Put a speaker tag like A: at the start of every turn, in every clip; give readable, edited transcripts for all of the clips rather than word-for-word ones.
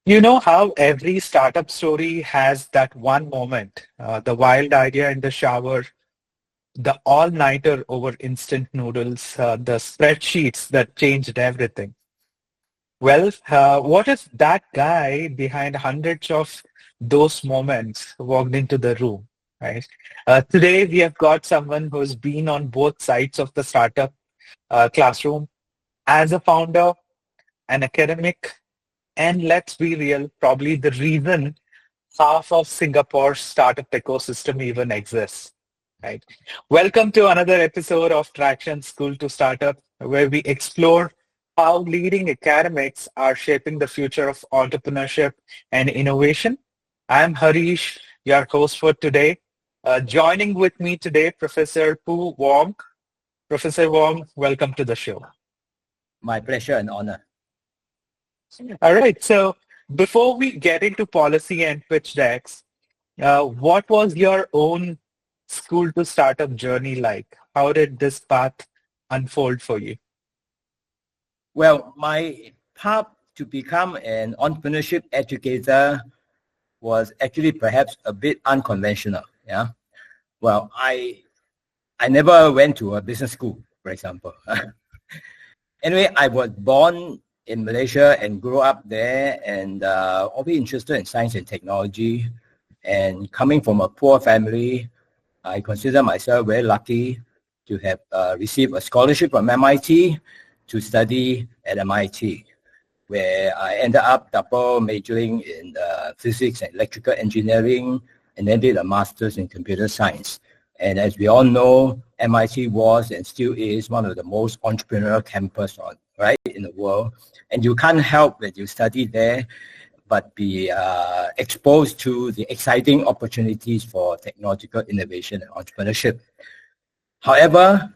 A: You know how every startup story has that one moment, the wild idea in the shower, the all-nighter over instant noodles, the spreadsheets that changed everything. Well, what if that guy behind hundreds of those moments walked into the room, right? Today, we have got someone who's been on both sides of the startup classroom as a founder, an academic, and let's be real, probably the reason half of Singapore's startup ecosystem even exists. Right. Welcome to another episode of Tracxn School to Startup, where we explore how leading academics are shaping the future of entrepreneurship and innovation. I'm Harish, your host for today. Joining with me today, Professor Wong. Professor Wong, welcome to the show.
B: My pleasure and honor.
A: All right. So before we get into policy and pitch decks, what was your own school to startup journey like? How did this path unfold for you?
B: Well, my path to become an entrepreneurship educator was actually perhaps a bit unconventional. Yeah. Well, I never went to a business school, for example. Anyway, I was born in Malaysia and grew up there and always interested in science and technology. And coming from a poor family, I consider myself very lucky to have received a scholarship from MIT to study at MIT, where I ended up double majoring in physics and electrical engineering, and then did a master's in computer science. And as we all know, MIT was and still is one of the most entrepreneurial campus in the world. And you can't help when you study there but be exposed to the exciting opportunities for technological innovation and entrepreneurship. However,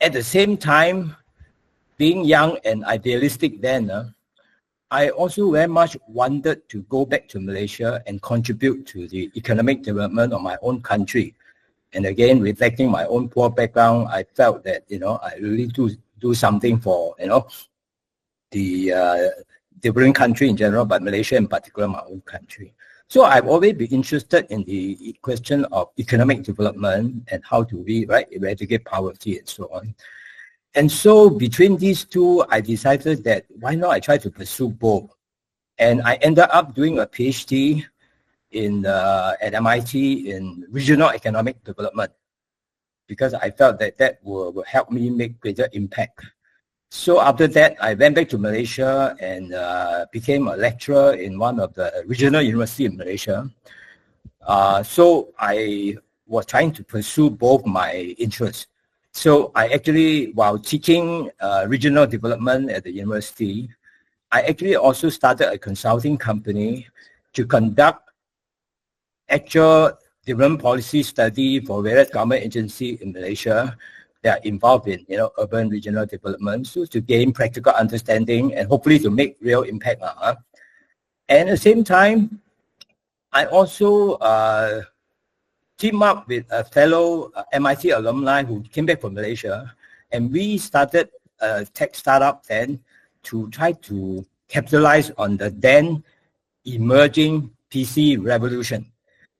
B: at the same time, being young and idealistic then, I also very much wanted to go back to Malaysia and contribute to the economic development of my own country. And again, reflecting my own poor background, I felt that, I really do something for, the developing country in general, but Malaysia in particular, my own country. So I've always been interested in the question of economic development and how do we eradicate poverty and so on. And so between these two, I decided that why not I try to pursue both. And I ended up doing a PhD at MIT in regional economic development because I felt that will help me make greater impact. So after that, I went back to Malaysia and became a lecturer in one of the regional universities in Malaysia. So I was trying to pursue both my interests. So I actually, while teaching regional development at the university, I actually also started a consulting company to conduct actual development policy study for various government agencies in Malaysia that are involved in urban regional development, so to gain practical understanding and hopefully to make real impact. And at the same time, I also teamed up with a fellow MIT alumni who came back from Malaysia, and we started a tech startup then to try to capitalize on the then emerging PC revolution.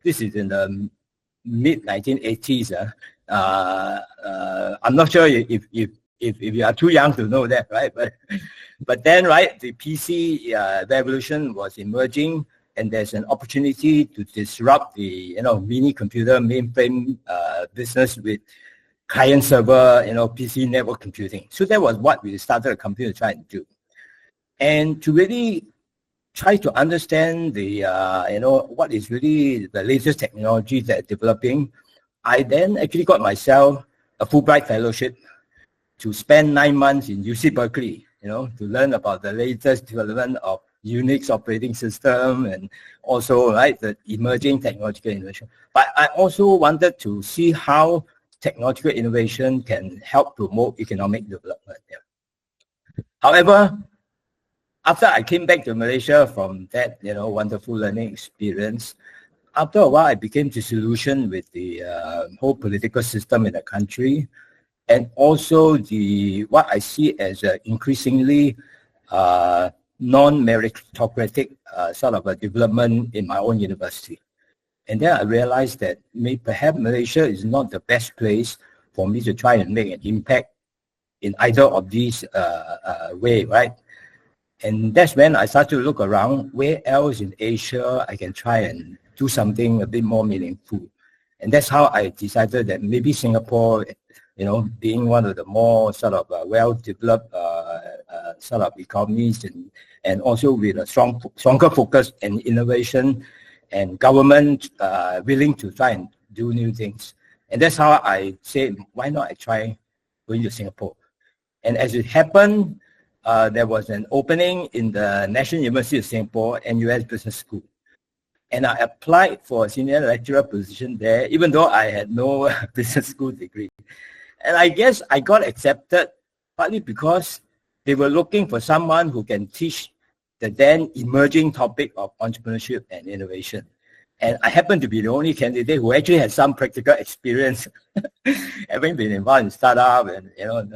B: This is in the mid-1980s. I'm not sure if you are too young to know that, right? But then, the PC revolution was emerging, and there's an opportunity to disrupt the mini computer mainframe business with client server PC network computing. So that was what we started a company to try and do, and to really try to understand the what is really the latest technologies that are developing. I then actually got myself a Fulbright fellowship to spend 9 months in UC Berkeley, to learn about the latest development of Unix operating system and also the emerging technological innovation. But I also wanted to see how technological innovation can help promote economic development. Yeah. However, after I came back to Malaysia from that wonderful learning experience, after a while I became disillusioned with the whole political system in the country, and also what I see as increasingly non-meritocratic sort of a development in my own university. And then I realized that perhaps Malaysia is not the best place for me to try and make an impact in either of these way, right? And that's when I started to look around where else in Asia I can try and do something a bit more meaningful. And that's how I decided that maybe Singapore, being one of the more sort of well-developed sort of economies and also with a stronger focus in innovation and government willing to try and do new things. And that's how I said, why not I try going to Singapore? And as it happened, there was an opening in the National University of Singapore, NUS Business School. And I applied for a senior lecturer position there, even though I had no business school degree. And I guess I got accepted partly because they were looking for someone who can teach the then emerging topic of entrepreneurship and innovation. And I happened to be the only candidate who actually had some practical experience, having been involved in startup and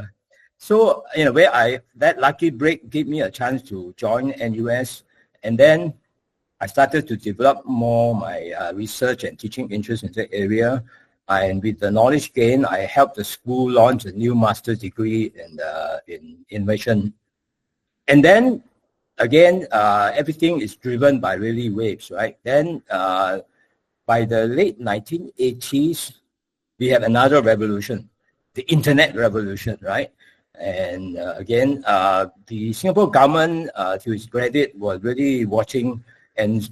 B: So in a way, that lucky break gave me a chance to join NUS, and then I started to develop more my research and teaching interest in that area. And with the knowledge gain, I helped the school launch a new master's degree in innovation. And then again, everything is driven by really waves, right? Then by the late 1980s, we have another revolution, the internet revolution, right? And again, the Singapore government, to its credit, was really watching. And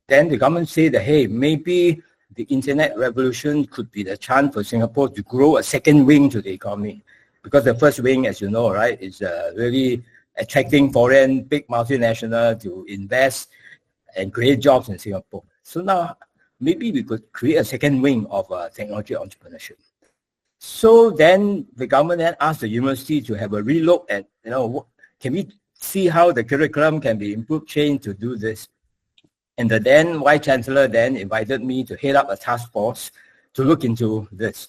B: then the government said that, hey, maybe the internet revolution could be the chance for Singapore to grow a second wing to the economy. Because the first wing, as you know, right, is really attracting foreign big multinationals to invest and create jobs in Singapore. So now maybe we could create a second wing of technology entrepreneurship. So then the government then asked the university to have a relook at, can we see how the curriculum can be improved, changed to do this? And the then Vice Chancellor then invited me to head up a task force to look into this.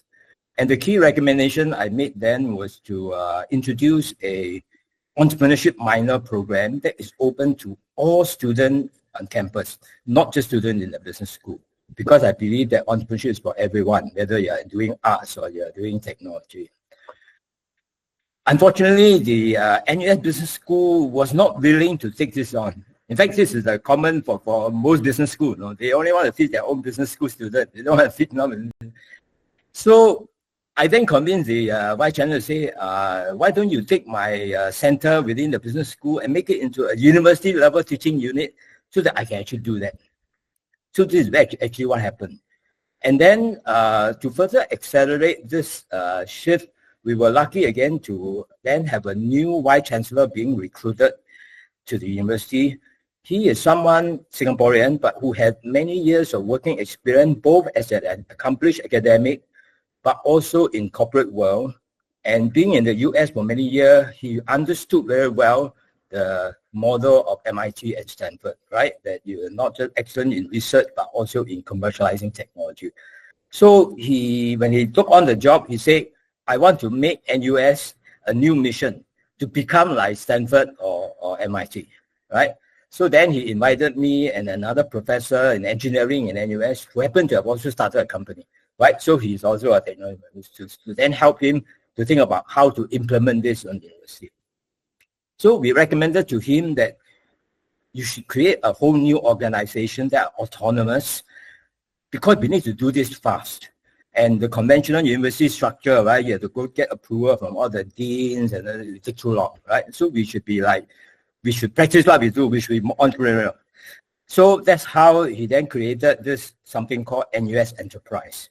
B: And the key recommendation I made then was to introduce a entrepreneurship minor program that is open to all students on campus, not just students in the business school. Because I believe that entrepreneurship is for everyone, whether you're doing arts or you're doing technology. Unfortunately, the NUS Business School was not willing to take this on. In fact, this is common for most business schools. They only want to teach their own business school students. They don't want to teach them. So I then convinced the Vice Chancellor to say, why don't you take my center within the business school and make it into a university level teaching unit so that I can actually do that. So this is actually what happened. And then to further accelerate this shift, we were lucky again to then have a new Vice Chancellor being recruited to the university. He is someone Singaporean, but who had many years of working experience, both as an accomplished academic, but also in corporate world. And being in the US for many years, he understood very well the model of MIT and Stanford, right? That you are not just excellent in research, but also in commercializing technology. So when he took on the job, he said, I want to make NUS a new mission to become like Stanford or MIT, right? So then he invited me and another professor in engineering in NUS who happened to have also started a company, right? So he's also a technologist to then help him to think about how to implement this on the university. So we recommended to him that you should create a whole new organization that are autonomous because we need to do this fast. And the conventional university structure, right, you have to go get approval from all the deans and then it takes too long, right? So we should practice what we do, we should be more entrepreneurial. So that's how he then created this something called NUS Enterprise.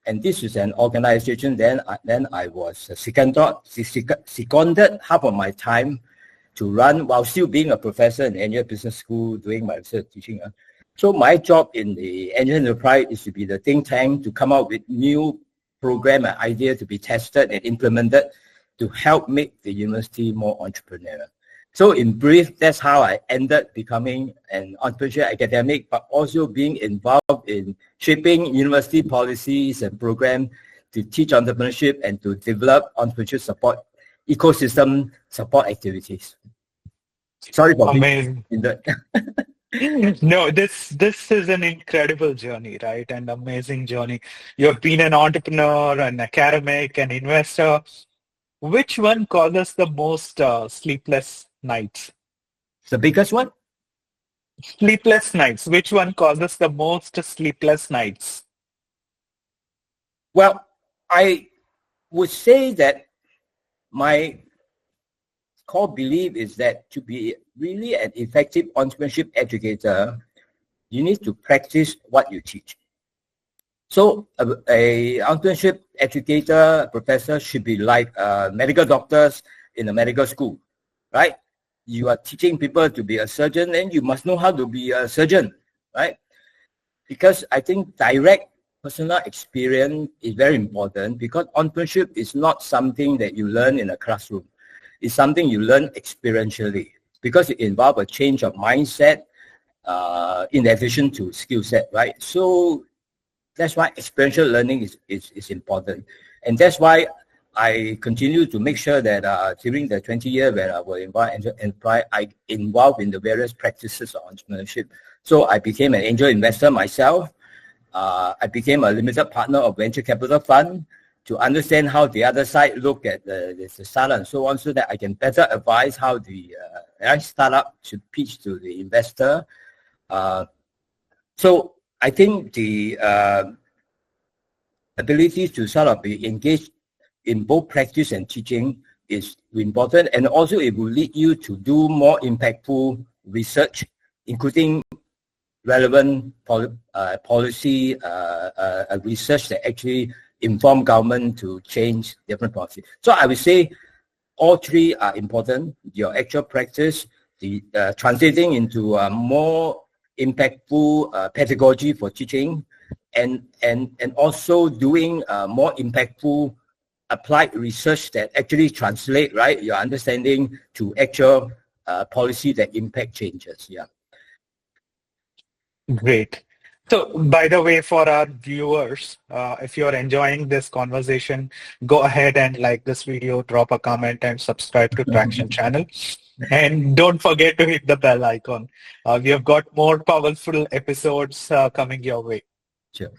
B: And this is an organization then I was seconded half of my time to run while still being a professor in NUS Business School doing my research teaching. So my job in the NUS Enterprise is to be the think tank to come up with new program and idea to be tested and implemented to help make the university more entrepreneurial. So in brief, that's how I ended becoming an entrepreneurial academic, but also being involved in shaping university policies and programs to teach entrepreneurship and to develop entrepreneurship support ecosystem support activities. Sorry for being
A: Amazing.
B: in the
A: No, this is an incredible journey, right? And amazing journey. You've been an entrepreneur, an academic, an investor. Which one causes the most sleepless nights?
B: the biggest one.
A: Sleepless nights. Which one causes the most sleepless nights?
B: Well, I would say that my core belief is that to be really an effective entrepreneurship educator, you need to practice what you teach. So a entrepreneurship educator, professor should be like medical doctors in a medical school, right? You are teaching people to be a surgeon, and you must know how to be a surgeon, right? Because I think direct personal experience is very important, because entrepreneurship is not something that you learn in a classroom. It's something you learn experientially, because it involves a change of mindset in addition to skill set, right? So that's why experiential learning is important. And that's why I continue to make sure that during the 20 years when I was involved in enterprise, I involved in the various practices of entrepreneurship. So I became an angel investor myself. I became a limited partner of venture capital fund to understand how the other side look at the startup and so on, so that I can better advise how the startup should pitch to the investor. So I think the ability to sort of be engaged in both practice and teaching is important, and also it will lead you to do more impactful research, including relevant policy research that actually inform government to change different policy. So I would say all three are important. Your actual practice, the translating into more impactful pedagogy for teaching, and also doing more impactful applied research that actually translate, right, your understanding to actual policy that impact changes. Yeah.
A: Great. So, by the way, for our viewers, if you're enjoying this conversation, go ahead and like this video, drop a comment, and subscribe to Tracxn channel. And don't forget to hit the bell icon. We have got more powerful episodes coming your way.
B: Sure.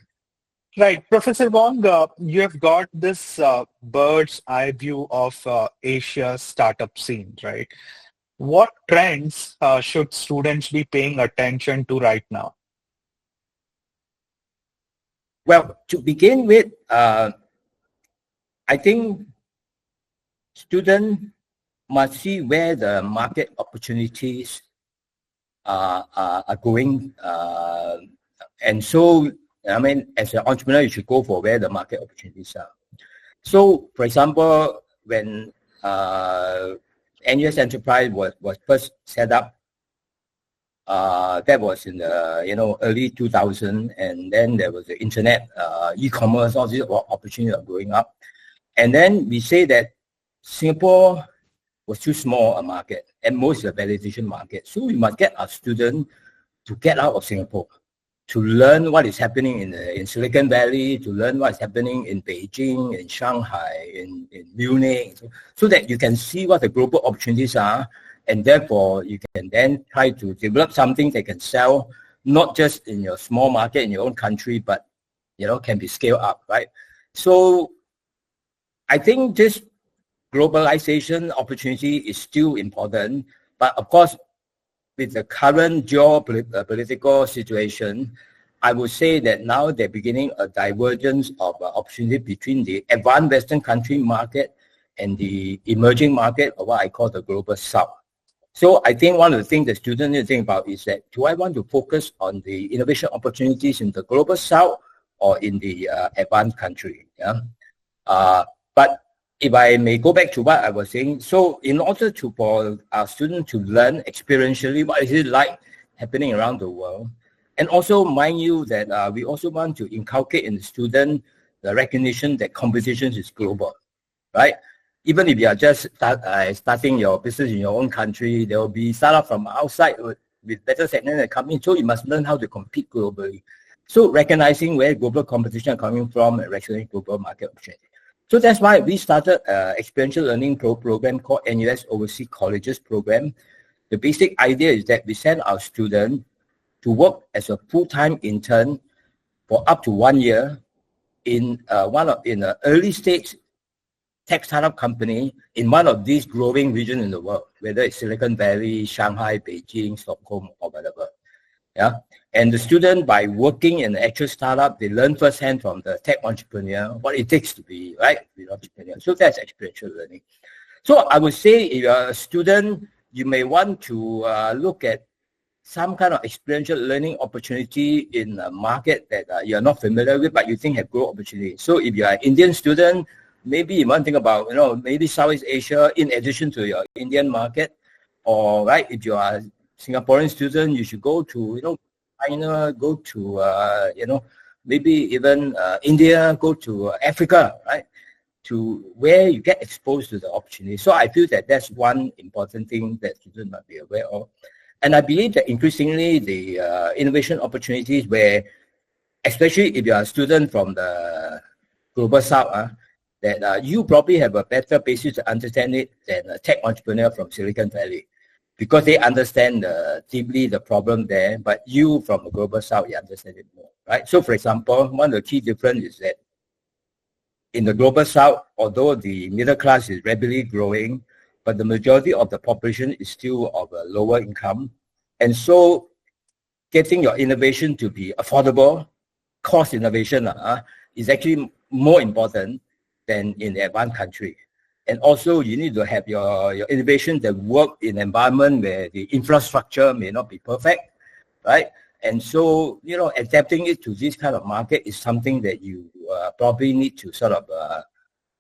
A: Right. Professor Wong, you have got this bird's eye view of Asia's startup scene, right? What trends should students be paying attention to right now?
B: Well, to begin with, I think students must see where the market opportunities are going. And so, I mean, as an entrepreneur, you should go for where the market opportunities are. So, for example, when NUS Enterprise was first set up, that was in the early 2000, and then there was the internet, e-commerce, all these opportunities are growing up. And then we say that Singapore was too small a market, and most of the validation market. So we must get our students to get out of Singapore, to learn what is happening in Silicon Valley, to learn what is happening in Beijing, in Shanghai, in Munich, so that you can see what the global opportunities are, and therefore you can then try to develop something that can sell not just in your small market in your own country, but can be scaled up, right? So I think this globalization opportunity is still important, but of course, with the current geopolitical situation, I would say that now they're beginning a divergence of opportunity between the advanced Western country market and the emerging market, or what I call the global South. So I think one of the things the students need to think about is that, do I want to focus on the innovation opportunities in the global South or in the advanced country? Yeah. But if I may go back to what I was saying, so in order for our students to learn experientially what is it like happening around the world, and also mind you that we also want to inculcate in the student the recognition that competition is global, right? Even if you are just starting your business in your own country, there will be startups from outside with better segment that come in, so you must learn how to compete globally. So recognizing where global competition is coming from and recognizing global market opportunity. So that's why we started an experiential learning program called NUS Overseas Colleges Program the basic idea is that we send our student to work as a full-time intern for up to 1 year in an early stage tech startup company in one of these growing regions in the world, whether it's Silicon Valley, Shanghai, Beijing, Stockholm, or whatever. Yeah, and the student, by working in an actual startup, they learn firsthand from the tech entrepreneur what it takes to be an entrepreneur. So that's experiential learning. So I would say, if you're a student, you may want to look at some kind of experiential learning opportunity in a market that you're not familiar with, but you think have growth opportunity. So if you're an Indian student, maybe you want to think about, maybe Southeast Asia in addition to your Indian market, or if you are a Singaporean student, you should go to, China, go to, maybe even India, go to Africa, right? To where you get exposed to the opportunity. So I feel that that's one important thing that students might be aware of. And I believe that increasingly the innovation opportunities where, especially if you are a student from the global south, that you probably have a better basis to understand it than a tech entrepreneur from Silicon Valley, because they understand deeply the problem there, but you from the global south, you understand it more, right? So for example, one of the key differences is that in the global south, although the middle class is rapidly growing, but the majority of the population is still of a lower income. And so getting your innovation to be affordable, cost innovation is actually more important than in the advanced country. And also you need to have your innovation that work in an environment where the infrastructure may not be perfect, right? And so, adapting it to this kind of market is something that you probably need to sort of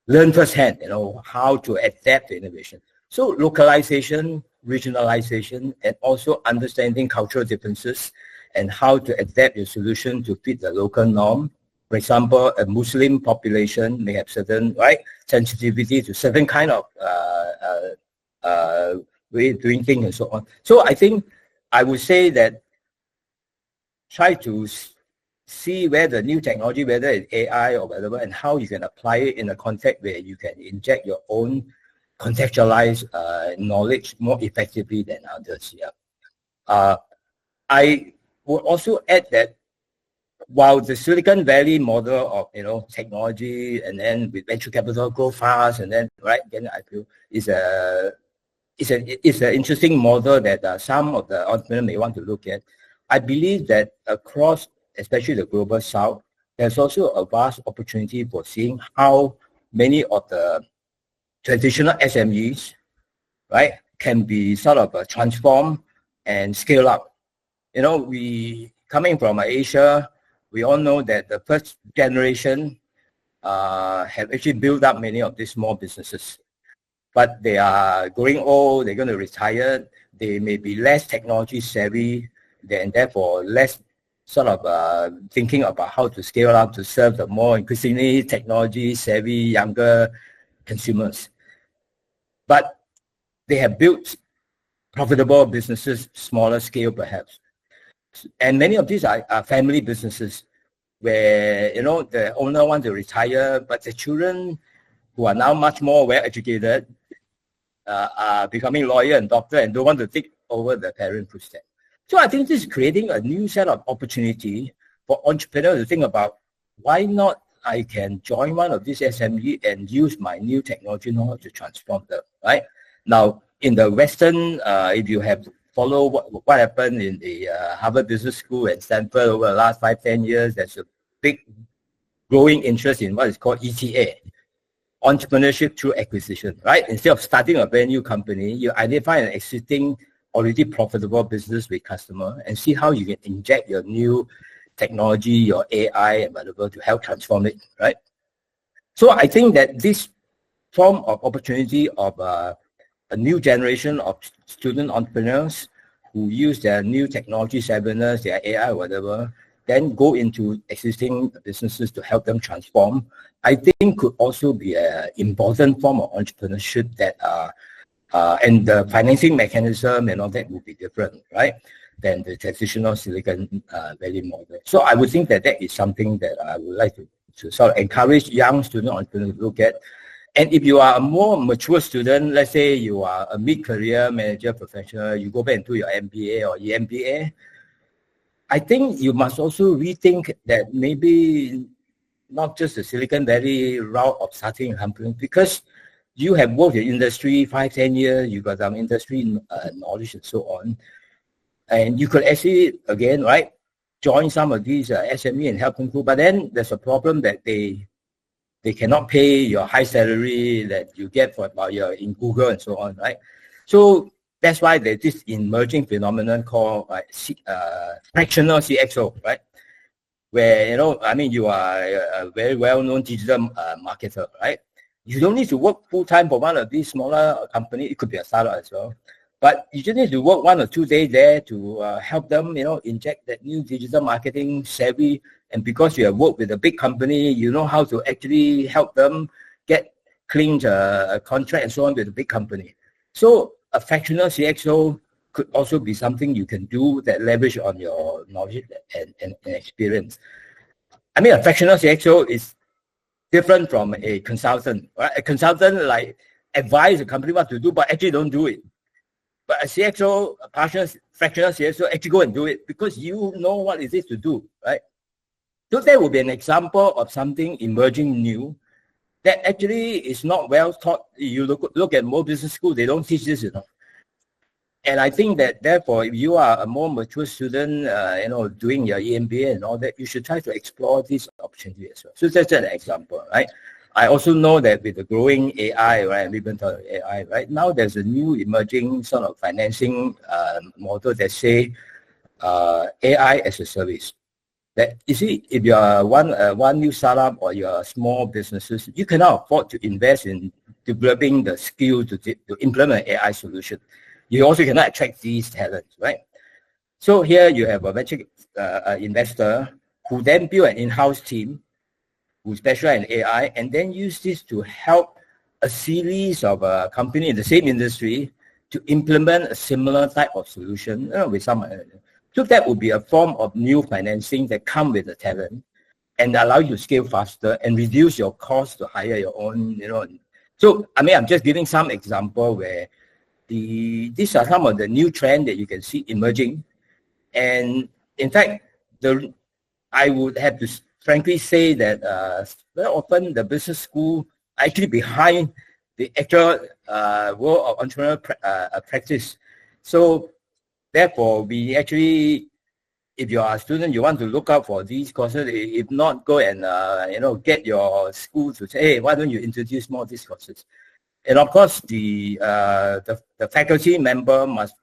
B: learn firsthand, how to adapt the innovation. So localization, regionalization, and also understanding cultural differences and how to adapt your solution to fit the local norm. For example, a Muslim population may have certain sensitivity to certain kind of way of doing things and so on. So I think I would say that try to see where the new technology, whether it's AI or whatever, and how you can apply it in a context where you can inject your own contextualized knowledge more effectively than others. Yeah. I would also add that while the Silicon Valley model of technology and then with venture capital grow fast and then then I feel is an interesting model that some of the entrepreneurs may want to look at. I believe that across, especially the global south, there's also a vast opportunity for seeing how many of the traditional SMEs, can be sort of transformed and scale up. We coming from Asia, we all know that the first generation have actually built up many of these small businesses, but they are growing old, they're going to retire, they may be less technology savvy, and therefore less sort of thinking about how to scale up to serve the more increasingly technology savvy younger consumers. But they have built profitable businesses, smaller scale perhaps. And many of these are family businesses where, the owner wants to retire, but the children who are now much more well-educated are becoming lawyer and doctor and don't want to take over the parent footsteps. So I think this is creating a new set of opportunity for entrepreneurs to think about why not I can join one of these SME and use my new technology knowledge to transform them, right? Now, in the Western, if you have followed what happened in the Harvard Business School and Stanford over the last 5-10 years, there's a big growing interest in what is called ETA, entrepreneurship through acquisition, right? Instead of starting a brand new company, you identify an existing already profitable business with customer and see how you can inject your new technology, your AI and whatever to help transform it, right? So I think that this form of opportunity of a new generation of student entrepreneurs who use their new technology savviness, their AI or whatever, then go into existing businesses to help them transform, I think could also be an important form of entrepreneurship that and the financing mechanism and all that will be different, right, than the traditional Silicon Valley model. So I would think that that is something that I would like to sort of encourage young student entrepreneurs to look at. And if you are a more mature student, let's say you are a mid-career manager professional, you go back and do your MBA or EMBA, I think you must also rethink that maybe not just the Silicon Valley route of starting a company, because you have worked in industry 5-10 years, you got some industry knowledge and so on. And you could actually, again, right, join some of these SME and help them grow. But then there's a problem that they cannot pay your high salary that you get for about your in Google and so on, right? So that's why there's this emerging phenomenon called fractional CXO, right? Where, you know, I mean, you are a very well-known digital marketer, right? You don't need to work full-time for one of these smaller companies. It could be a startup as well. But you just need to work 1 or 2 days there to help them, you know, inject that new digital marketing savvy. And because you have worked with a big company, you know how to actually help them get clean a contract and so on with a big company. So a fractional CXO could also be something you can do that leverage on your knowledge and experience. I mean, a fractional CXO is different from a consultant, right? A consultant like advise a company what to do, but actually don't do it. But a CXO, a fractional CXO, actually go and do it because you know what it is to do, right? So that would be an example of something emerging new that actually is not well taught. You look at more business schools, they don't teach this, you know. And I think that therefore, if you are a more mature student, you know, doing your EMBA and all that, you should try to explore this opportunity as well. So that's an example, right? I also know that with the growing AI, right, we've been talking AI, right? Now there's a new emerging sort of financing model that say AI as a service. That you see, if you are one new startup or you're small businesses, you cannot afford to invest in developing the skill to implement an AI solution. You also cannot attract these talents, right? So here you have a venture investor who then build an in-house team who specialize in AI and then use this to help a series of companies in the same industry to implement a similar type of solution with some. So that would be a form of new financing that come with the talent and allow you to scale faster and reduce your cost to hire your own, you know. So, I mean, I'm just giving some example where these are some of the new trends that you can see emerging. And in fact, I would have to frankly say that very often the business school are actually behind the actual world of entrepreneurial practice. So therefore, we actually, if you are a student, you want to look out for these courses. If not, go and you know, get your school to say, hey, why don't you introduce more of these courses? And of course, the faculty member must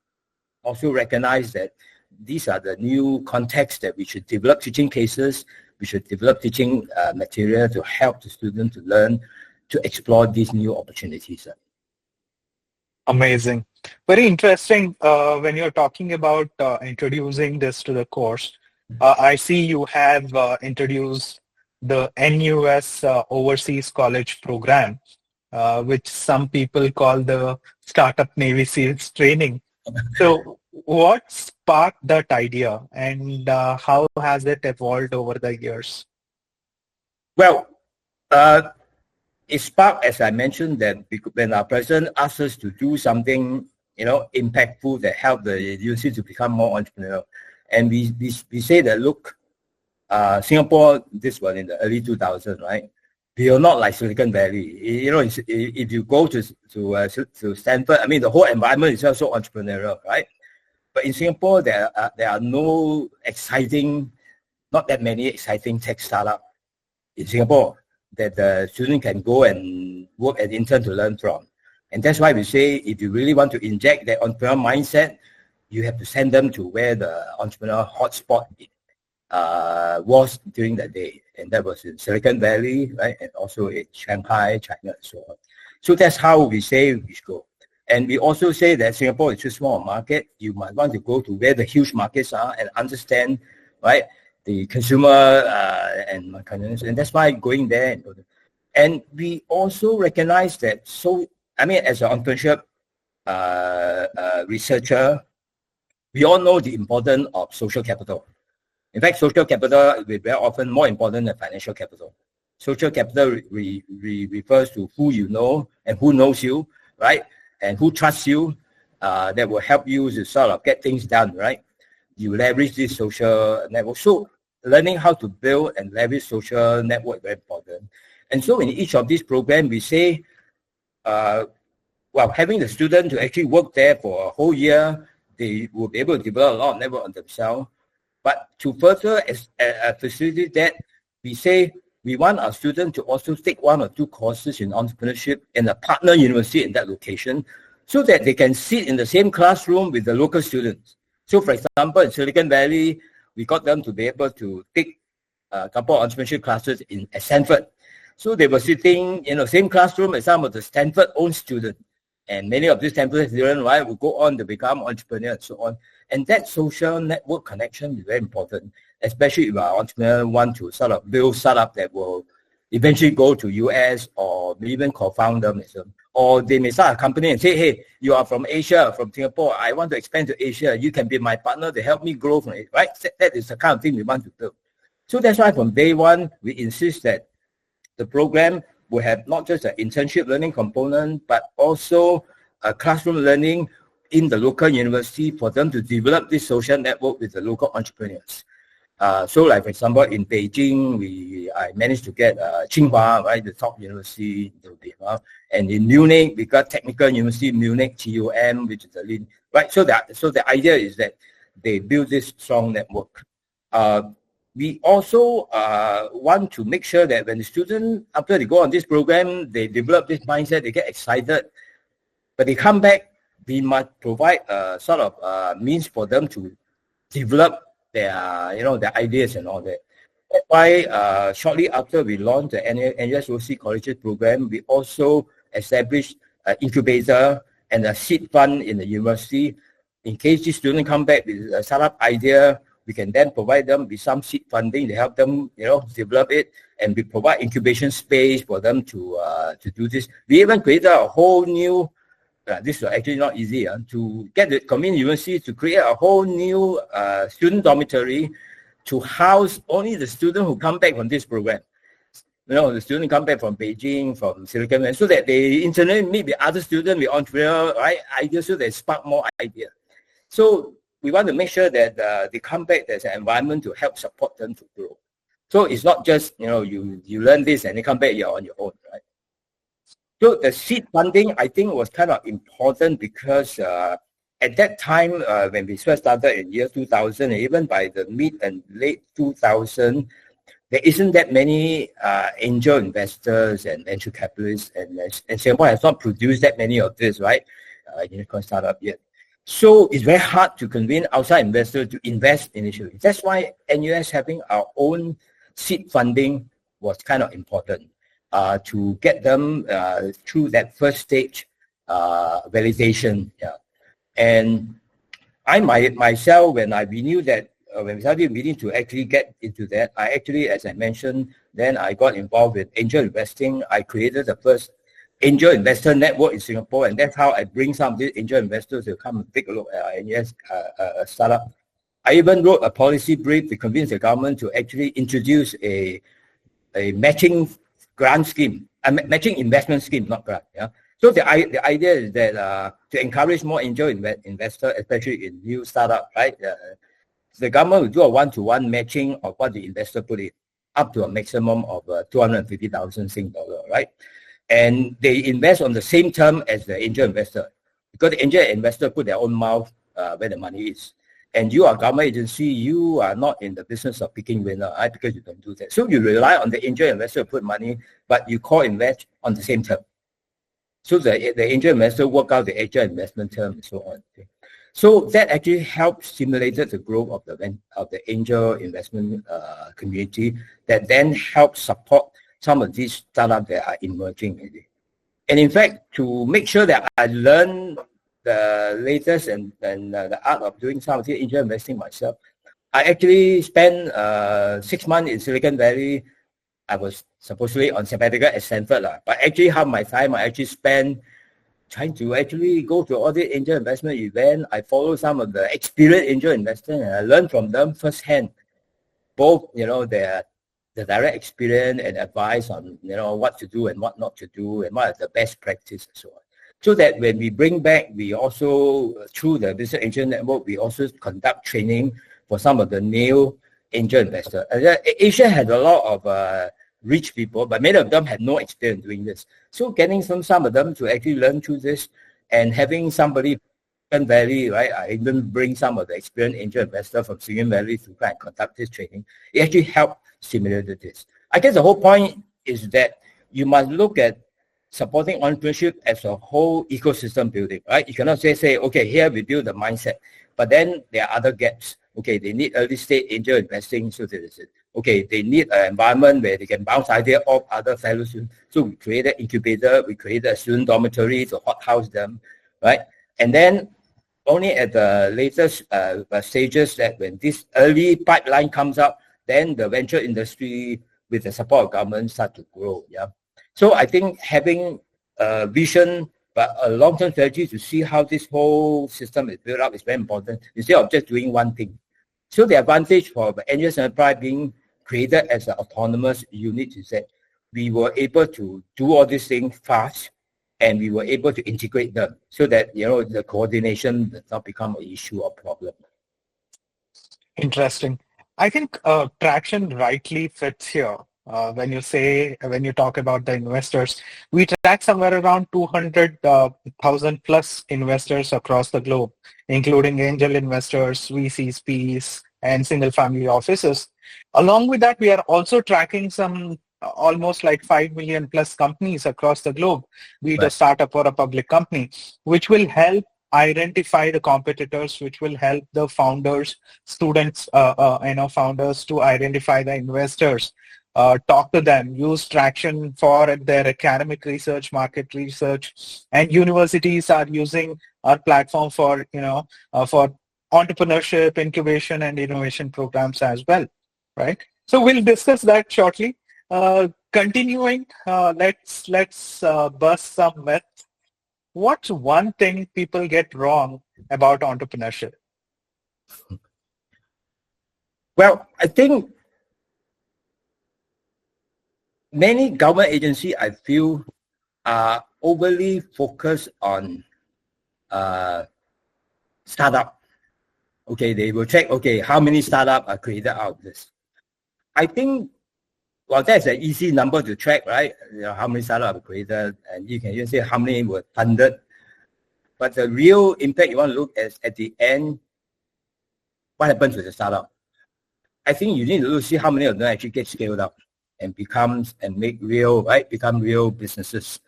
B: also recognize that these are the new contexts that we should develop teaching cases. We should develop teaching material to help the student to learn to explore these new opportunities.
A: Amazing. Very interesting when you're talking about introducing this to the course. I see you have introduced the NUS Overseas College Program, which some people call the Startup Navy SEALs training. So what sparked that idea and how has it evolved over the years?
B: Well, it sparked, as I mentioned, that when our president asked us to do something, you know, impactful that help the university to become more entrepreneurial. And we say that, look, Singapore, this was in the early 2000s, right? We are not like Silicon Valley. You know, if you go to Stanford, I mean, the whole environment is also entrepreneurial, right? But in Singapore, there are not that many exciting tech startups in Singapore that the student can go and work as intern to learn from. And that's why we say if you really want to inject that entrepreneurial mindset, you have to send them to where the entrepreneurial hotspot was during that day. And that was in Silicon Valley, right? And also in Shanghai, China, and so on. So that's how we say we should go. And we also say that Singapore is too small a market. You might want to go to where the huge markets are and understand, right, the consumer and that's why going there. And we also recognize that, so, I mean, as an entrepreneurship researcher, we all know the importance of social capital. In fact, social capital is very often more important than financial capital. Social capital refers to who you know and who knows you, right? And who trusts you, that will help you to sort of get things done, right? You leverage this social network. So learning how to build and leverage social network is very important. And so in each of these programs, we say, well, having the student to actually work there for a whole year, they will be able to develop a lot of network on themselves. But to further facilitate that, we say we want our students to also take 1 or 2 courses in entrepreneurship in a partner university in that location, so that they can sit in the same classroom with the local students. So for example, in Silicon Valley, we got them to be able to take a couple of entrepreneurship classes at Stanford. So they were sitting in the same classroom as some of the Stanford own students. And many of these Stanford students, right, will go on to become entrepreneurs and so on. And that social network connection is very important, especially if our entrepreneurs want to sort of build startup that will eventually go to US or even co-found them. Or they may start a company and say, hey, you are from Asia, from Singapore, I want to expand to Asia. You can be my partner to help me grow from it, right? That is the kind of thing we want to build. So that's why from day one, we insist that the program will have not just an internship learning component, but also a classroom learning in the local university for them to develop this social network with the local entrepreneurs. So like, for example, in Beijing, I managed to get Tsinghua, right, the top university, and in Munich, we got Technical University Munich, TUM, which is the lead, right? So the idea is that they build this strong network. We also want to make sure that when the student, after they go on this program, they develop this mindset, they get excited, but they come back, we must provide a sort of means for them to develop their ideas and all that. That's why shortly after we launched the NUSOC Colleges program, we also established an incubator and a seed fund in the university. In case the student come back with a startup idea, we can then provide them with some seed funding to help them, develop it, and we provide incubation space for them to do this. We even created a whole new. This was actually not easy to get the community university to create a whole new student dormitory to house only the students who come back from this program. The students come back from Beijing, from Silicon Valley, so that they internally meet with other students with entrepreneurial ideas, so they spark more ideas. So we want to make sure that they come back, there's an environment to help support them to grow. So it's not just, you learn this and you come back, you're on your own, right? So the seed funding, I think, was kind of important because at that time, when we first started in year 2000, and even by the mid and late 2000, there isn't that many angel investors and venture capitalists, and Singapore has not produced that many of this, right? Unicorn startup yet. So it's very hard to convince outside investors to invest initially. That's why NUS having our own seed funding was kind of important. To get them through that first stage validation. Yeah. And I myself, when we started meeting to actually get into that, I actually, as I mentioned, then I got involved with angel investing. I created the first angel investor network in Singapore, and that's how I bring some of these angel investors to come and take a look at NUS startup. I even wrote a policy brief to convince the government to actually introduce a matching grant scheme, a matching investment scheme, not grant. Yeah. So the idea is that to encourage more angel investors, especially in new startup, right? The government will do a one-to-one matching of what the investor put in, up to a maximum of 250,000 Sing dollar, right? And they invest on the same term as the angel investor, because the angel investor put their own mouth where the money is. And you are a government agency, you are not in the business of picking winner, right? Because you don't do that. So you rely on the angel investor to put money, but you co-invest on the same term. So the angel investor work out the angel investment term and so on. Okay. So that actually helped stimulated the growth of the angel investment community, that then helped support some of these startups that are emerging. And in fact, to make sure that I learn the latest and the art of doing some of the angel investing myself, I actually spent 6 months in Silicon Valley. I was supposedly on sabbatical at Stanford, but actually half my time I actually spent trying to actually go to all the angel investment events. I follow some of the experienced angel investors, and I learned from them firsthand, both their the direct experience and advice on, what to do and what not to do and what are the best practice and so on. So that when we bring back, we also, through the Business Angel Network, we also conduct training for some of the new angel investors. Asia had a lot of rich people, but many of them had no experience doing this. So getting some of them to actually learn through this and having somebody Silicon Valley, right? I even bring some of the experienced angel investors from Silicon Valley to try and conduct this training. It actually helped stimulate this. I guess the whole point is that you must look at supporting entrepreneurship as a whole ecosystem building, right? You cannot say, okay, here we build the mindset, but then there are other gaps. Okay, they need early stage angel investing, so there is it. Okay, they need an environment where they can bounce ideas off other fellow students. So we created incubator, we created a student dormitory to hothouse them, right? And then only at the latest stages that when this early pipeline comes up, then the venture industry with the support of government start to grow. Yeah. So I think having a vision, but a long-term strategy to see how this whole system is built up is very important instead of just doing one thing. So the advantage for the Angel Enterprise being created as an autonomous unit is that we were able to do all these things fast, and we were able to integrate them so that, the coordination does not become an issue or problem.
A: Interesting. I think Tracxn rightly fits here. When you talk about the investors, we track somewhere around 200,000 plus investors across the globe, including angel investors, VCs, PEs, and single family offices. Along with that, we are also tracking some almost like 5 million plus companies across the globe, be it a startup or a public company, which will help identify the competitors, which will help the founders, students, founders to identify the investors, talk to them, use Tracxn for their academic research, market research, and universities are using our platform for, for entrepreneurship, incubation, and innovation programs as well, right? So we'll discuss that shortly. Continuing, let's bust some myths. What's one thing people get wrong about entrepreneurship?
B: Well, I think many government agencies, I feel, are overly focused on startup. Okay, they will check, how many startups are created out of this. I think, well, that's an easy number to track, right? How many startups are created, and you can even say how many were funded. But the real impact you want to look at the end, what happens with the startup? I think you need to look see how many of them actually get scaled up and become real businesses.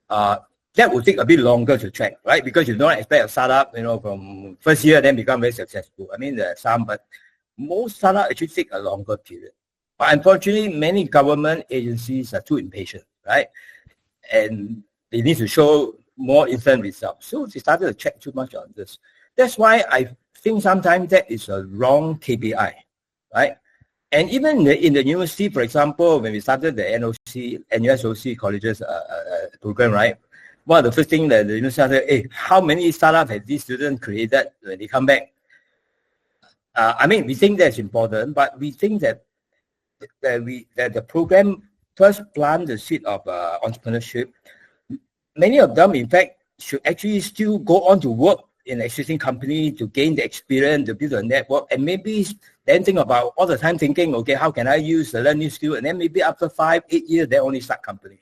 B: That will take a bit longer to track, right? Because you don't expect a startup, from first year then become very successful. I mean, there are some, but most startups actually take a longer period. But unfortunately, many government agencies are too impatient, right? And they need to show more instant results. So they started to check too much on this. That's why I think sometimes that is a wrong KPI, right? And even in the university, for example, when we started the NUSOC colleges program, right? One of the first things that the university said, how many startups have these students created when they come back? We think that's important, but we think that the program first plant the seed of entrepreneurship. Many of them, in fact, should actually still go on to work in an existing company to gain the experience, to build a network, and maybe then think about all the time thinking, how can I use the learning skill? And then maybe after 5-8 years, they only start company.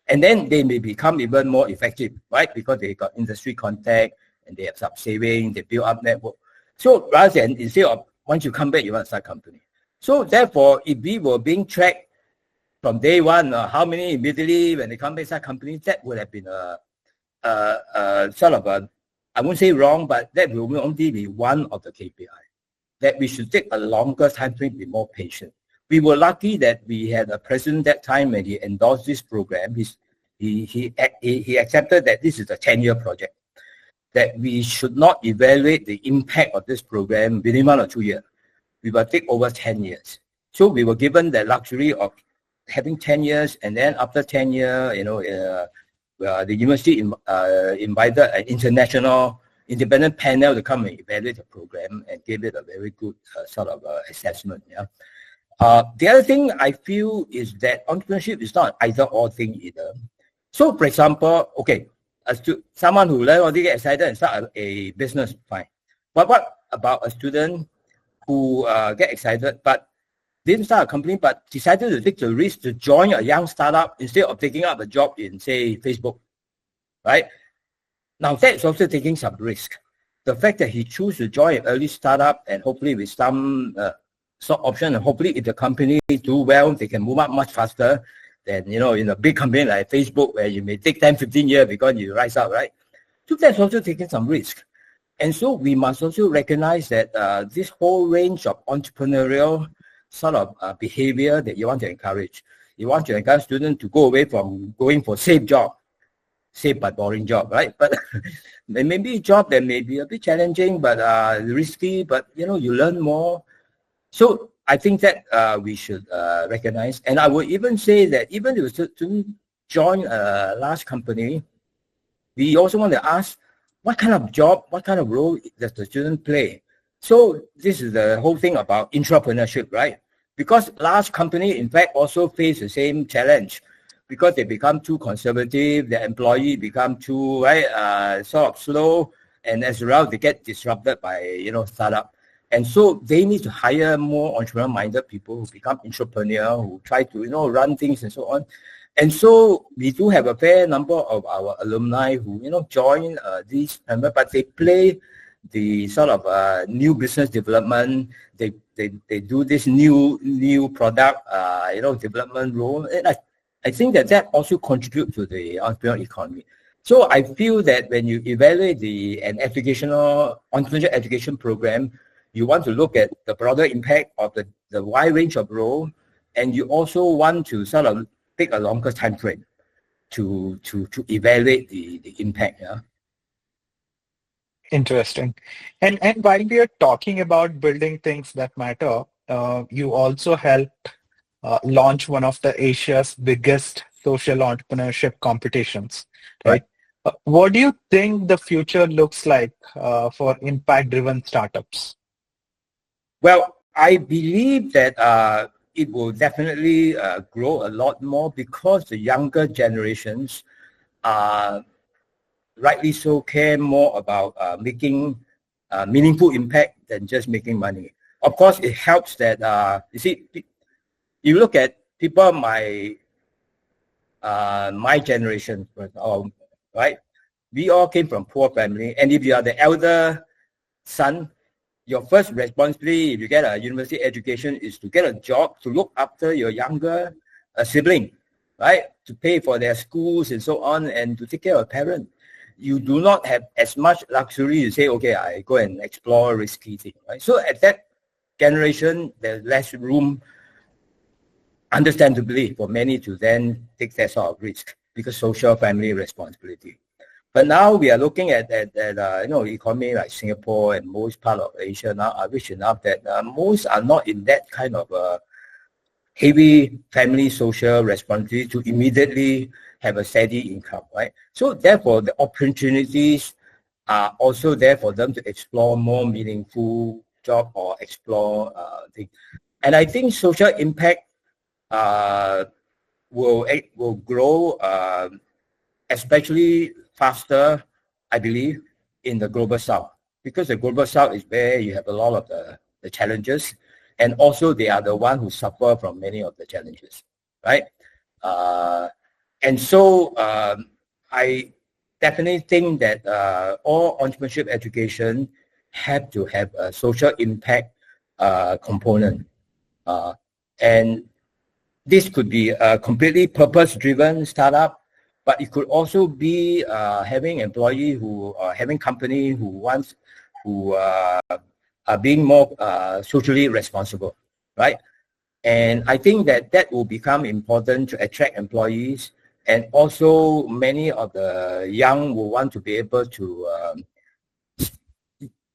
B: And then they may become even more effective, right? Because they got industry contact and they have some saving, they build up network. So rather than instead of once you come back, you want to start company. So therefore, if we were being tracked from day one, how many immediately when they come back start companies, that would have been sort of a, I won't say wrong, but that will only be one of the KPI. That we should take a longer time frame, be more patient. We were lucky that we had a president that time when he endorsed this program. He accepted that this is a 10-year project, that we should not evaluate the impact of this program within 1 or 2 years. We will take over 10 years. So we were given the luxury of having 10 years, and then after 10 years, the university invited an international independent panel to come and evaluate the program and gave it a very good sort of assessment. Yeah. The other thing I feel is that entrepreneurship is not either or thing either. So, for example, okay, someone who learn already get excited and start a business, fine. But what about a student who get excited but didn't start a company but decided to take the risk to join a young startup instead of taking up a job in, say, Facebook, right? Now, that is also taking some risk. The fact that he chose to join an early startup and hopefully with some stock option, and hopefully if the company do well, they can move up much faster than, in a big company like Facebook where you may take 10, 15 years because you rise up, right? So that's also taking some risk. And so we must also recognize that this whole range of entrepreneurial sort of behavior that you want to encourage. You want to encourage students to go away from going for safe but boring job, right? But maybe a job that may be a bit challenging, but risky, but you learn more. So I think that we should recognize, and I would even say that even if you to join a large company, we also want to ask what kind of job, what kind of role does the student play. So this is the whole thing about entrepreneurship, right? Because large company, in fact, also face the same challenge because they become too conservative, their employee become too sort of slow, and as a result, they get disrupted by startup. And so they need to hire more entrepreneur-minded people who become entrepreneur, who try to run things and so on. And so we do have a fair number of our alumni who join these, but they play the sort of new business development. They do this new product development role, and I think that also contributes to the entrepreneurial economy. So I feel that when you evaluate an entrepreneurial education program, you want to look at the broader impact of the wide range of role, and you also want to sort of take a longer time frame to evaluate the impact. Yeah.
A: Interesting. And while we are talking about building things that matter, you also helped launch one of the Asia's biggest social entrepreneurship competitions, right? What do you think the future looks like for impact-driven startups?
B: Well, I believe that it will definitely grow a lot more because the younger generations rightly so care more about making meaningful impact than just making money. Of course, it helps that, you see, you look at people my generation, right? We all came from poor family, and if you are the elder son, your first responsibility, if you get a university education, is to get a job, to look after your younger sibling, right? To pay for their schools and so on, and to take care of parents. You do not have as much luxury to say, okay, I go and explore risky things, right? So at that generation, there's less room, understandably, for many to then take that sort of risk because social family responsibility. But now we are looking at economy like Singapore and most part of Asia now are rich enough that most are not in that kind of heavy family social responsibility to immediately have a steady income, right? So therefore, the opportunities are also there for them to explore more meaningful job or explore things. And I think social impact will grow, especially faster, I believe, in the global south, because the global south is where you have a lot of the challenges, and also they are the ones who suffer from many of the challenges, right? And so I definitely think that all entrepreneurship education have to have a social impact component, and this could be a completely purpose-driven startup, but it could also be having employee who are having company who are being more socially responsible, right? And I think that will become important to attract employees, and also many of the young will want to be able to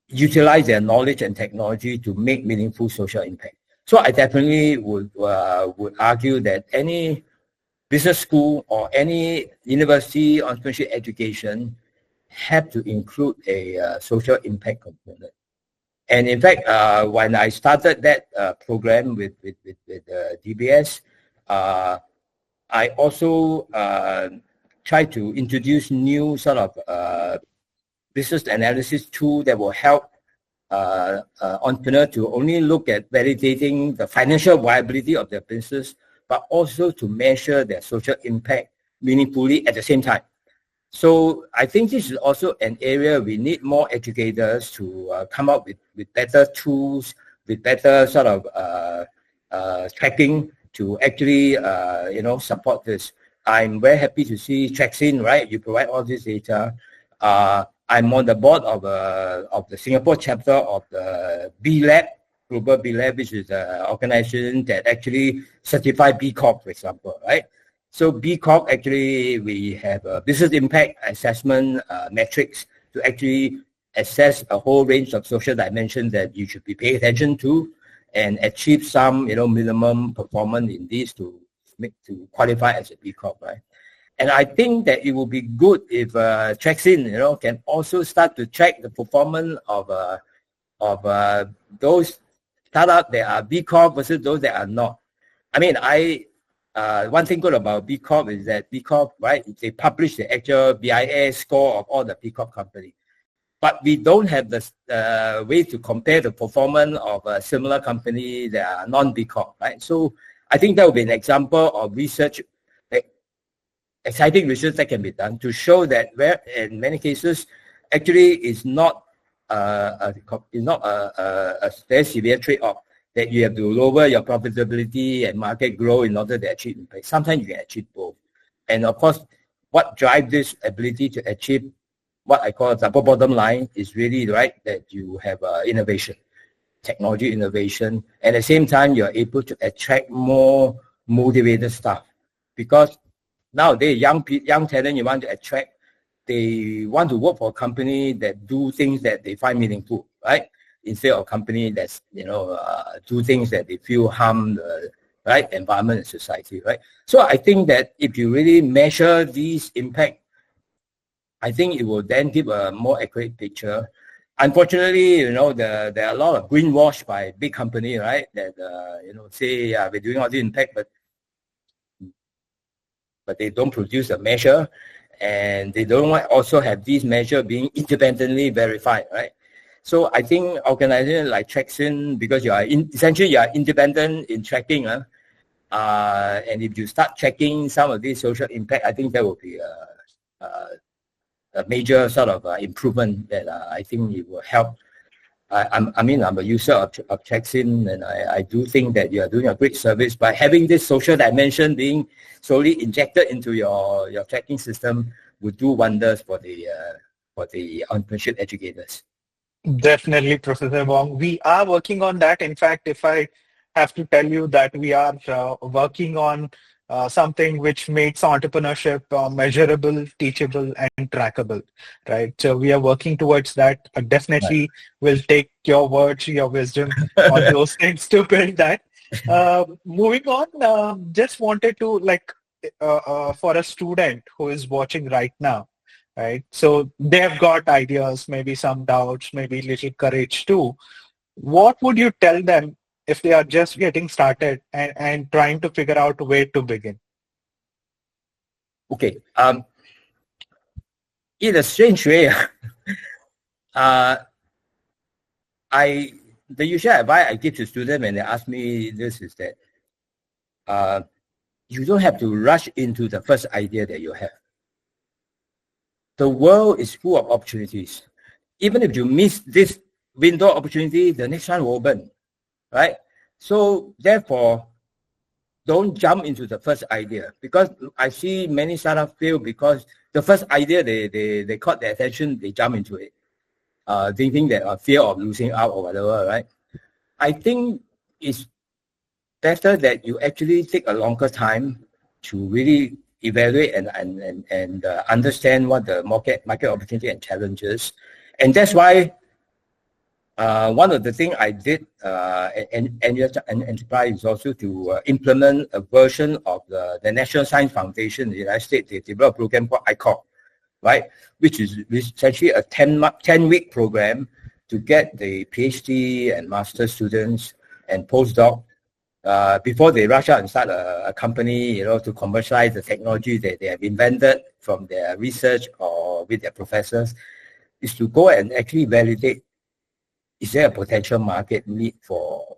B: utilize their knowledge and technology to make meaningful social impact. So I definitely would argue that any business school or any university entrepreneurship education have to include a social impact component. And in fact, when I started that program with DBS, I also tried to introduce new sort of business analysis tool that will help entrepreneur to only look at validating the financial viability of their business, but also to measure their social impact meaningfully at the same time. So I think this is also an area we need more educators to come up with better tools, with better sort of tracking to actually support this. I'm very happy to see Tracxn, right? You provide all this data. I'm on the board of the Singapore chapter of the B Lab, Global B Lab, which is an organization that actually certify B Corp, for example, right? So B Corp, actually, we have a business impact assessment metrics to actually assess a whole range of social dimensions that you should be paying attention to and achieve some, minimum performance in these to qualify as a B Corp, right? And I think that it would be good if Tracxn, can also start to track the performance of those startups that are B Corp versus those that are not. I mean, one thing good about B Corp is that B Corp, right, they publish the actual BIS score of all the B Corp companies. But we don't have the way to compare the performance of a similar company that are non-B Corp, right? So I think that would be an example of research, exciting research that can be done to show that where in many cases, actually is not a very severe trade-off that you have to lower your profitability and market growth in order to achieve impact. Sometimes you can achieve both. And of course, what drives this ability to achieve what I call a double bottom line is really, right, that you have innovation, technology innovation. At the same time, you're able to attract more motivated staff. Because nowadays, young talent you want to attract, they want to work for a company that do things that they find meaningful, right? Instead of a company that's, do things that they feel harm the right environment and society, right? So I think that if you really measure these impact, I think it will then give a more accurate picture. Unfortunately, there are a lot of greenwash by big company, right? That say we're doing all the impact, but they don't produce a measure, and they don't also have these measures being independently verified, right? So I think organizations like Tracxn, because essentially you are independent in tracking, and if you start tracking some of these social impact, I think that will be a major sort of improvement that I think it will help. I'm a user of Tracxn, and I do think that you are doing a great service by having this social dimension being slowly injected into your tracking system would do wonders for the entrepreneurship educators.
A: Definitely, Professor Wong. We are working on that. In fact, if I have to tell you that we are working on something which makes entrepreneurship measurable, teachable, and trackable, right? So we are working towards that. Definitely will take your words, your wisdom on those things to build that. Moving on, just wanted to for a student who is watching right now, right? So they have got ideas, maybe some doubts, maybe little courage too. What would you tell them if they are just getting started and trying to figure out where to begin?
B: Okay. In a strange way, the usual advice I give to students when they ask me this is that you don't have to rush into the first idea that you have. The world is full of opportunities. Even if you miss this window opportunity, the next one will open, right? So therefore, don't jump into the first idea, because I see many startups fail because the first idea they caught their attention, they jump into it, thinking that fear of losing out or whatever, right? I think it's better that you actually take a longer time to really evaluate and understand what the market opportunity and challenges. And that's why one of the things I did and Enterprise is also to implement a version of the National Science Foundation in the United States. They developed a program called ICOP, right? Which is essentially a 10-week program to get the PhD and master students and postdoc before they rush out and start a company, to commercialize the technology that they have invented from their research or with their professors, is to go and actually validate, is there a potential market need for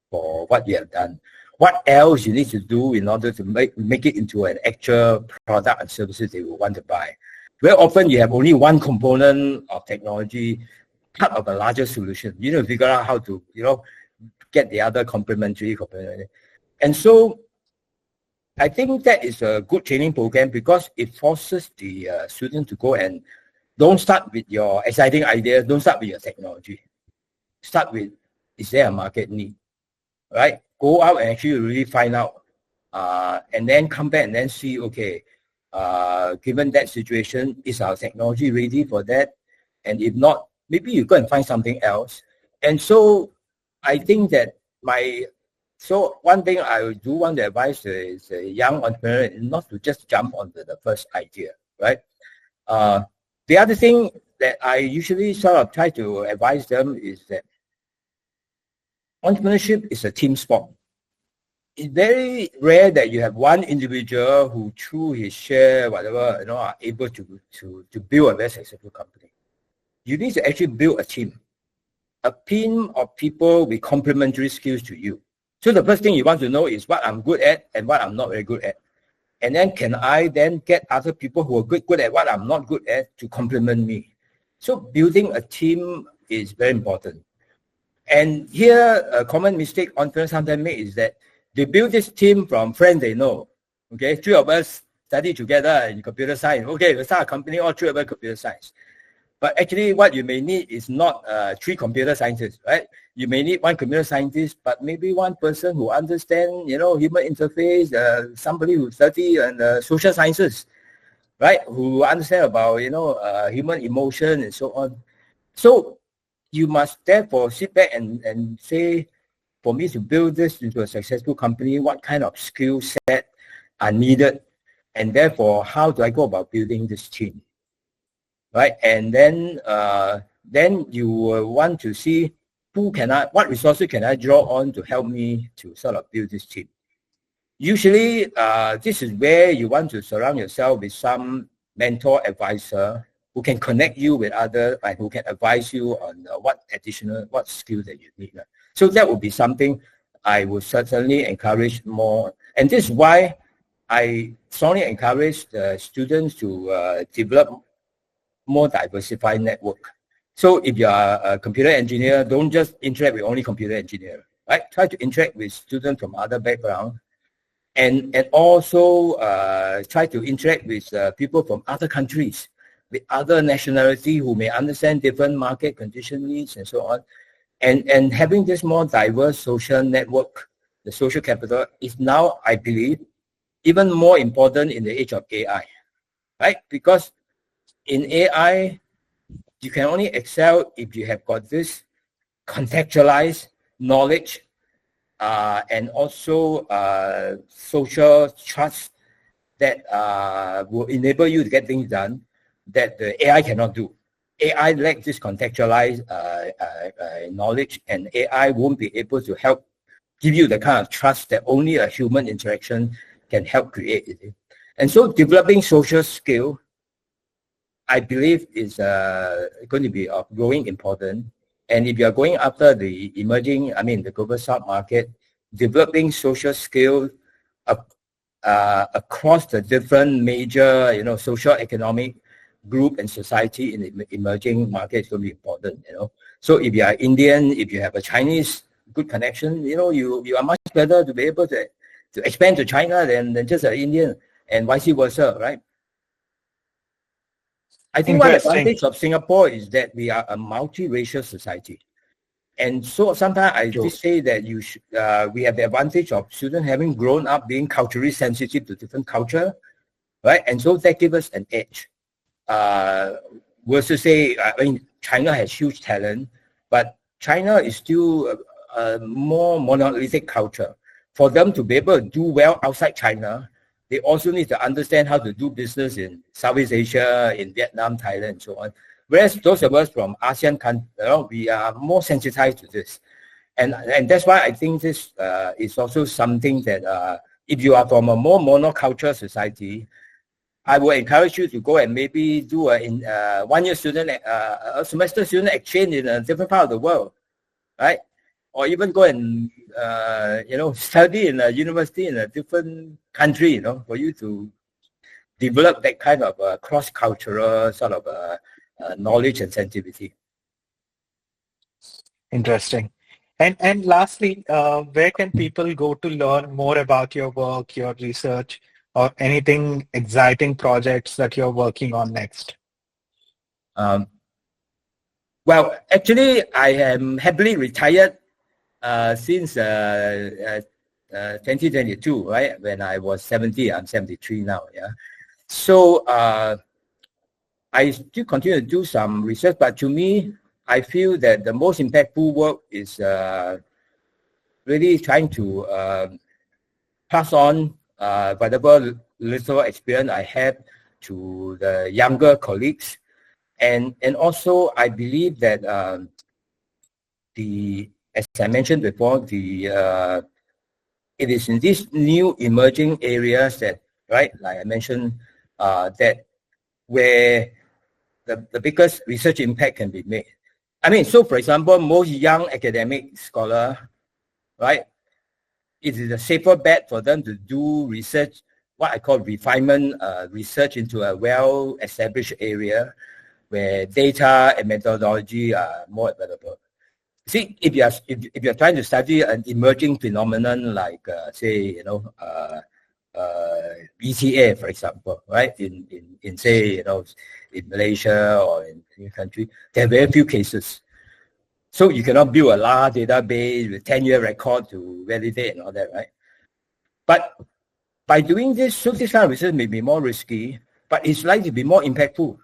B: what you have done? What else you need to do in order to make it into an actual product and services they will want to buy? Very often you have only one component of technology, part of a larger solution. You need to figure out how to, get the other complementary component. And so I think that is a good training program because it forces the student to go and don't start with your exciting ideas, don't start with your technology. Start with, is there a market need, right? Go out and actually really find out, and then come back and then see, okay, given that situation, is our technology ready for that? And if not, maybe you go and find something else. And so I think that one thing I do want to advise is a young entrepreneur is not to just jump onto the first idea, right? The other thing that I usually sort of try to advise them is that entrepreneurship is a team sport. It's very rare that you have one individual who, through his share, whatever, are able to build a very successful company. You need to actually build a team of people with complementary skills to you. So the first thing you want to know is what I'm good at and what I'm not very good at. And then can I then get other people who are good at what I'm not good at to complement me? So building a team is very important. And here, a common mistake entrepreneurs sometimes make is that they build this team from friends they know. Okay, 3 of us study together in computer science. Okay, we start a company, all 3 of us computer science. But actually, what you may need is not 3 computer scientists, right? You may need 1 computer scientist, but maybe 1 person who understands, human interface, somebody who study social sciences, right? Who understand about, human emotion and so on. So you must therefore sit back and say, for me to build this into a successful company, what kind of skill set are needed? And therefore, how do I go about building this team? Right, and then you will want to see what resources can I draw on to help me to sort of build this team. Usually, this is where you want to surround yourself with some mentor advisor who can connect you with others and who can advise you on what skills that you need. So that would be something I would certainly encourage more. And this is why I strongly encourage the students to develop more diversified network. So if you are a computer engineer, don't just interact with only computer engineer, right? Try to interact with students from other backgrounds, and also try to interact with people from other countries, with other nationality who may understand different market condition needs and so on. And having this more diverse social network, the social capital, is now, I believe, even more important in the age of AI, right? Because in AI, you can only excel if you have got this contextualized knowledge and also social trust that will enable you to get things done that the AI cannot do. AI lacks this contextualized knowledge, and AI won't be able to help give you the kind of trust that only a human interaction can help create. And so developing social skill, I believe, is going to be of growing importance. And if you are going after the the global South market, developing social skills across the different major, social economic group and society in the emerging market is going to be important. So if you are Indian, if you have a Chinese good connection, you are much better to be able to expand to China than just an Indian, and vice versa, right? I think one advantage of Singapore is that we are a multiracial society. And so sometimes I just say that we have the advantage of students having grown up being culturally sensitive to different culture, right? And so that gives us an edge. Versus say, China has huge talent, but China is still a more monolithic culture. For them to be able to do well outside China, they also need to understand how to do business in Southeast Asia, in Vietnam, Thailand, and so on. Whereas those of us from ASEAN countries, we are more sensitized to this. And that's why I think this is also something that if you are from a more monocultural society, I would encourage you to go and maybe do a 1 year student, a semester student exchange in a different part of the world, right? Or even go and, study in a university in a different country, for you to develop that kind of cross-cultural sort of knowledge and sensitivity.
A: Interesting. And lastly, where can people go to learn more about your work, your research, or anything exciting projects that you're working on next?
B: Well, actually, I am happily retired since 2022, right? When I was 70, I'm 73 now, yeah. So I still continue to do some research, but to me, I feel that the most impactful work is really trying to pass on whatever little experience I have to the younger colleagues. And also, I believe that as I mentioned before, it is in these new emerging areas that, right, like I mentioned, that where the biggest research impact can be made. I mean, so for example, most young academic scholar, right, it is a safer bet for them to do research, what I call refinement research into a well-established area where data and methodology are more available. See, if you're trying to study an emerging phenomenon like, say, ETA, for example, right? In say, in Malaysia or in your country, there are very few cases. So you cannot build a large database with 10-year record to validate and all that, right? But by doing this, so this kind of research may be more risky, but it's likely to be more impactful.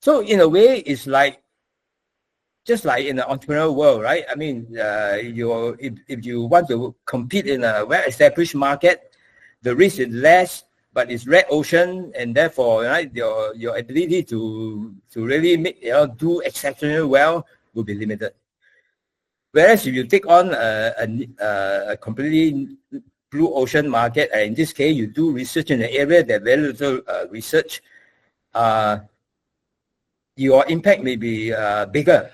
B: So in a way, it's like, just like in the entrepreneurial world, right? I mean, if you want to compete in a well-established market, the risk is less, but it's red ocean, and therefore, right, your ability to really make, do exceptionally well will be limited. Whereas if you take on a completely blue ocean market, and in this case, you do research in an area that very little research, your impact may be bigger.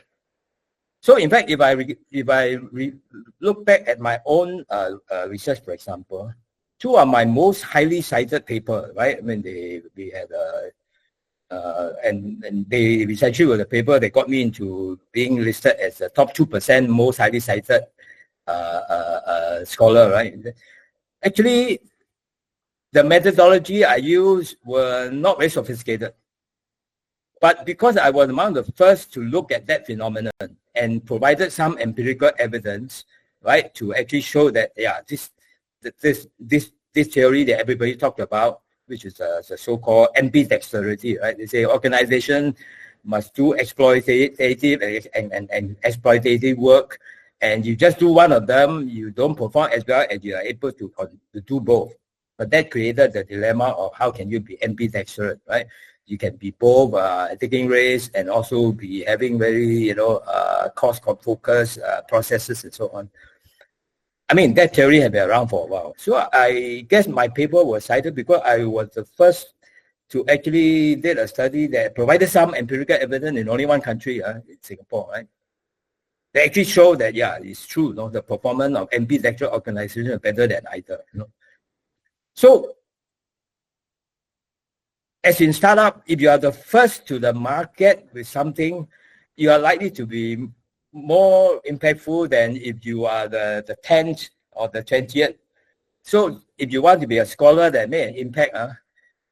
B: So in fact, if I look back at my own research, for example, two of my most highly cited paper, right? I mean, we had and they essentially were the paper that got me into being listed as the top 2% most highly cited scholar, right? Actually, the methodology I used were not very sophisticated. But because I was among the first to look at that phenomenon and provided some empirical evidence, right, to actually show that, yeah, this theory that everybody talked about, which is the so-called ambidexterity, right? They say organization must do exploitative and exploitative work, and you just do one of them, you don't perform as well as you are able to do both. But that created the dilemma of how can you be ambidextrous, right? You can be both taking risks and also be having very, cost-focused processes and so on. I mean, that theory had been around for a while. So I guess my paper was cited because I was the first to actually did a study that provided some empirical evidence in only one country, in Singapore, right? They actually show that, yeah, it's true, the performance of ambidextrous organizations are better than either, So, as in startup, if you are the first to the market with something, you are likely to be more impactful than if you are the 10th or the 20th. So if you want to be a scholar that made an impact,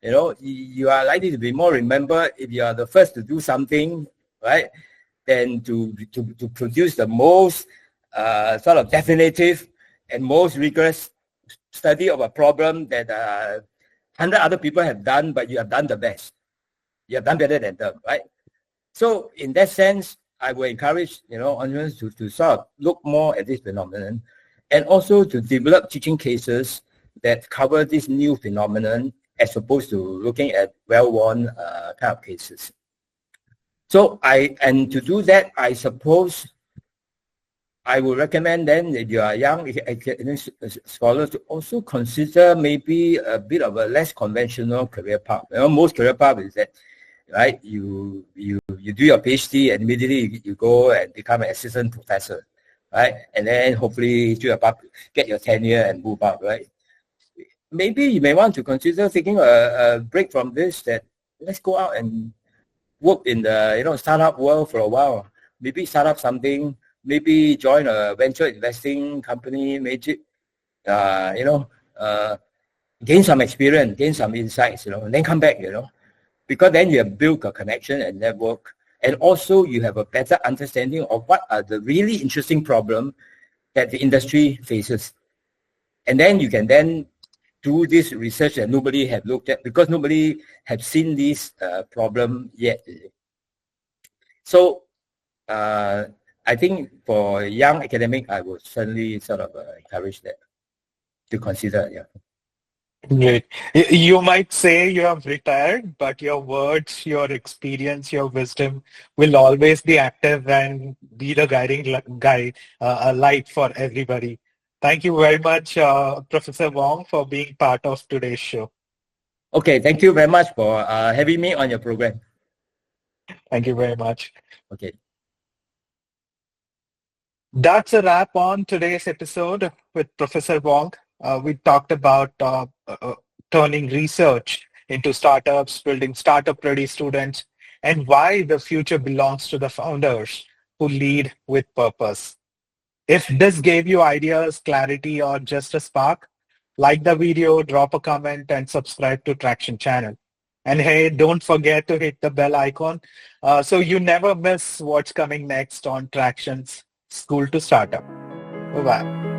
B: you are likely to be more remembered if you are the first to do something, right, than to produce the most sort of definitive and most rigorous study of a problem that 100 other people have done, but you have done the best. You have done better than them, right? So in that sense, I will encourage, entrepreneurs to sort of look more at this phenomenon and also to develop teaching cases that cover this new phenomenon as opposed to looking at well-worn kind of cases. So and to do that, I suppose I would recommend then that you are young scholars to also consider maybe a bit of a less conventional career path. Most career path is that, right? You do your PhD and immediately you go and become an assistant professor, right? And then hopefully through your path, get your tenure and move up, right? Maybe you may want to consider taking a break from this. That let's go out and work in the startup world for a while. Maybe start up something. Maybe join a venture investing company. Maybe gain some experience, gain some insights. And then come back. Because then you have built a connection and network, and also you have a better understanding of what are the really interesting problems that the industry faces, and then you can then do this research that nobody have looked at because nobody have seen this problem yet. So I think for young academic, I would certainly sort of encourage that to consider. Yeah.
A: Great. You might say you have retired, but your words, your experience, your wisdom will always be active and be the a light for everybody. Thank you very much, Professor Wong, for being part of today's show.
B: Okay, thank you very much for having me on your program.
A: Thank you very much.
B: Okay.
A: That's a wrap on today's episode with Professor Wong. We talked about turning research into startups, building startup-ready students, and why the future belongs to the founders who lead with purpose. If this gave you ideas, clarity, or just a spark, like the video, drop a comment, and subscribe to Tracxn channel. And hey, don't forget to hit the bell icon so you never miss what's coming next on Tracxn's School to Startup. Bye-bye.